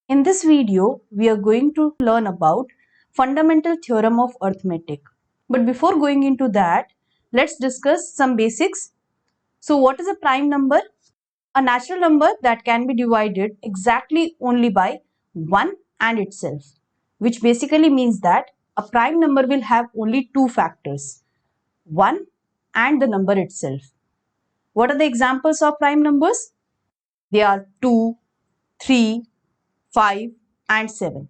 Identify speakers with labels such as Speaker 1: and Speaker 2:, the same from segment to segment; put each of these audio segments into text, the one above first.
Speaker 1: In this video, we are going to learn about fundamental theorem of arithmetic. But before going into that, let's discuss some basics. So what is a prime number? A natural number that can be divided exactly only by 1 and itself, which basically means that a prime number will have only two factors, 1 and the number itself. What are the examples of prime numbers? They are 2, 3, 5 and 7.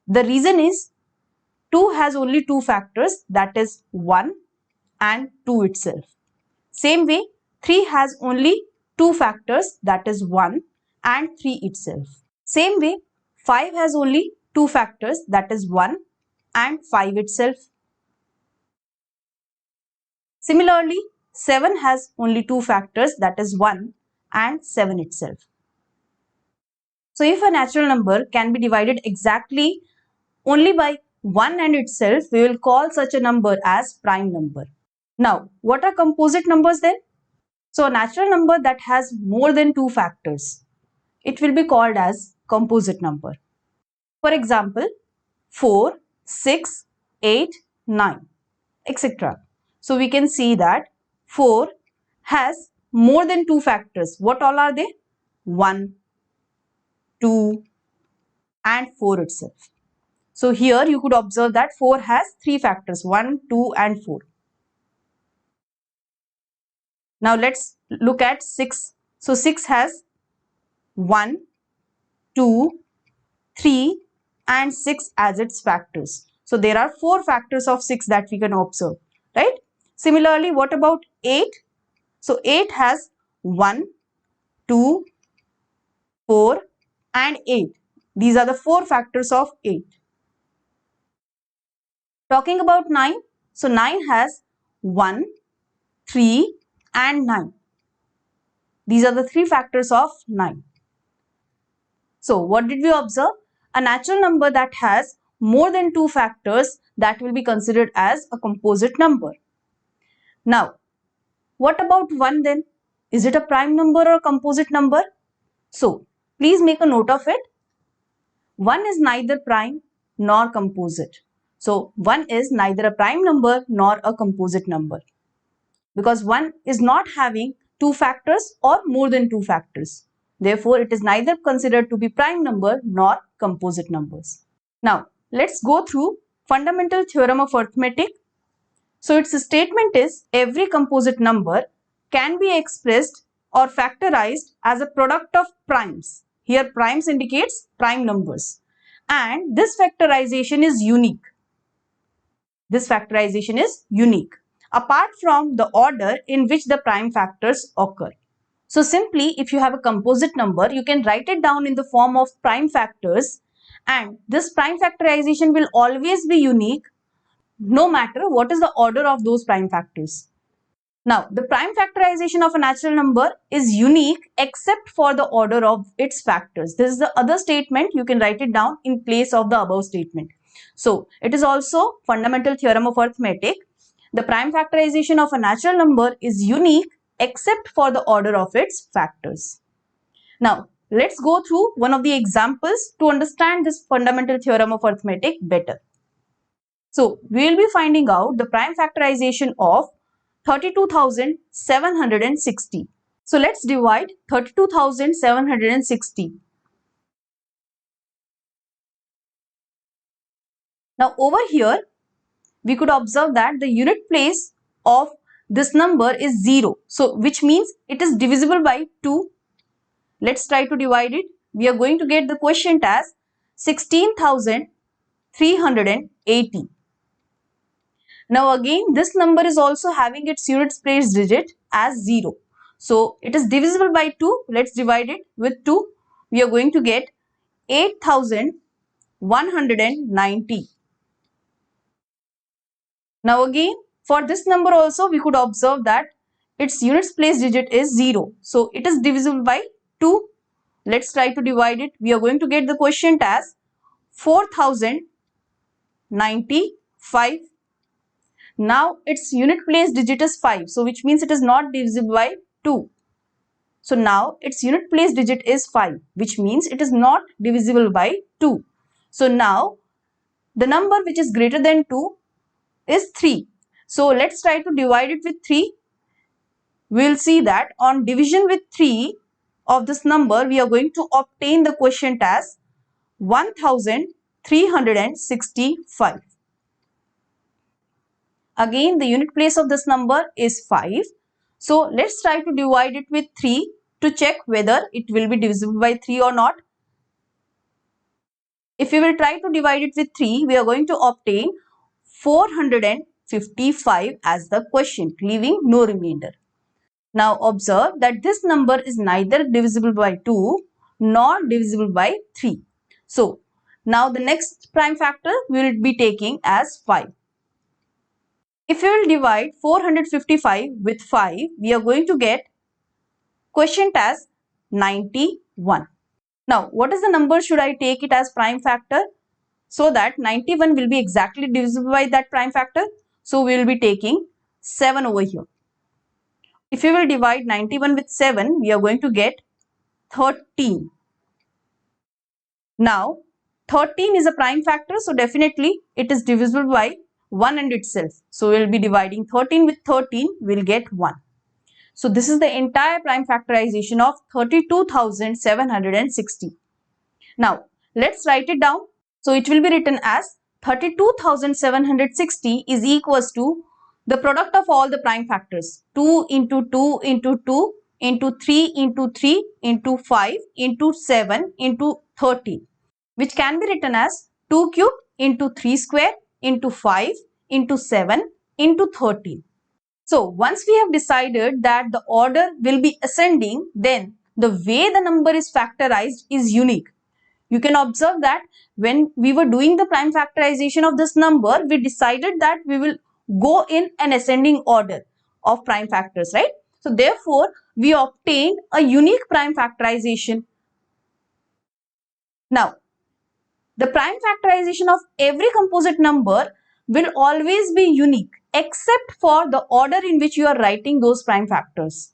Speaker 1: The reason is 2 has only two factors, that is 1 and 2 itself. Same way 3 has only two factors, that is 1 and 3 itself. Same way 5 has only two factors, that is 1 and 5 itself. Similarly 7 has only two factors, that is 1 and 7 itself. So if a natural number can be divided exactly only by 1 and itself, we will call such a number as prime number. Now, what are composite numbers then? So, a natural number that has more than two factors, it will be called as composite number. For example, 4, 6, 8, 9, etc. So, we can see that 4 has more than two factors. What all are they? 1, 2 and 4 itself. So here you could observe that 4 has three factors, 1, 2 and 4. Now let's look at 6. So 6 has 1, 2, 3 and 6 as its factors. So there are 4 factors of 6 that we can observe, right? Similarly, what about 8? So 8 has 1, 2, 4 and 8. These are the 4 factors of 8. Talking about 9, so 9 has 1, 3 and 9. These are the 3 factors of 9. So what did we observe? A natural number that has more than 2 factors, that will be considered as a composite number. Now, what about 1 then? Is it a prime number or a composite number? So, please make a note of it. 1 is neither prime nor composite. So, 1 is neither a prime number nor a composite number, because 1 is not having two factors or more than two factors. Therefore, it is neither considered to be prime number nor composite numbers. Now, let's go through fundamental theorem of arithmetic. So, its statement is every composite number can be expressed or factorized as a product of primes. Here, primes indicates prime numbers. And this factorization is unique. This factorization is unique, apart from the order in which the prime factors occur. So simply, if you have a composite number, you can write it down in the form of prime factors, and this prime factorization will always be unique no matter what is the order of those prime factors. Now, the prime factorization of a natural number is unique except for the order of its factors. This is the other statement. You can write it down in place of the above statement. So, it is also fundamental theorem of arithmetic. The prime factorization of a natural number is unique except for the order of its factors. Now, let's go through one of the examples to understand this fundamental theorem of arithmetic better. So, we will be finding out the prime factorization of 32,760. So, let's divide 32,760. Now, over here, we could observe that the unit place of this number is 0. So, which means it is divisible by 2. Let's try to divide it. We are going to get the quotient as 16,380. Now again, this number is also having its units place digit as 0. So it is divisible by 2. Let's divide it with 2. We are going to get 8,190. Now again, for this number also we could observe that its units place digit is 0. So it is divisible by 2. Let's try to divide it. We are going to get the quotient as 4,095. Now its unit place digit is 5. So which means it is not divisible by 2. So now its unit place digit is 5, which means it is not divisible by 2. So now the number which is greater than 2 is 3. So let's try to divide it with 3. We will see that on division with 3 of this number, we are going to obtain the quotient as 1365. Again, the unit place of this number is 5. So let's try to divide it with 3 to check whether it will be divisible by 3 or not. If we will try to divide it with 3, we are going to obtain 455 as the quotient, leaving no remainder. Now observe that this number is neither divisible by 2 nor divisible by 3. So now the next prime factor we will be taking as 5. If we will divide 455 with 5, we are going to get quotient as 91. Now what is the number should I take it as prime factor so that 91 will be exactly divisible by that prime factor? So we will be taking 7 over here. If we will divide 91 with 7, we are going to get 13. Now 13 is a prime factor, so definitely it is divisible by 1 and itself. So we will be dividing 13 with 13, we will get 1. So this is the entire prime factorization of 32,760. Now let's write it down. So it will be written as 32,760 is equals to the product of all the prime factors, 2 into 2 into 2 into 3 into 3 into 5 into 7 into 13, which can be written as 2 cube into 3 square into 5 into 7 into 13. So once we have decided that the order will be ascending, then the way the number is factorized is unique. You can observe that when we were doing the prime factorization of this number, we decided that we will go in an ascending order of prime factors, right? So therefore, we obtained a unique prime factorization. Now, the prime factorization of every composite number will always be unique except for the order in which you are writing those prime factors.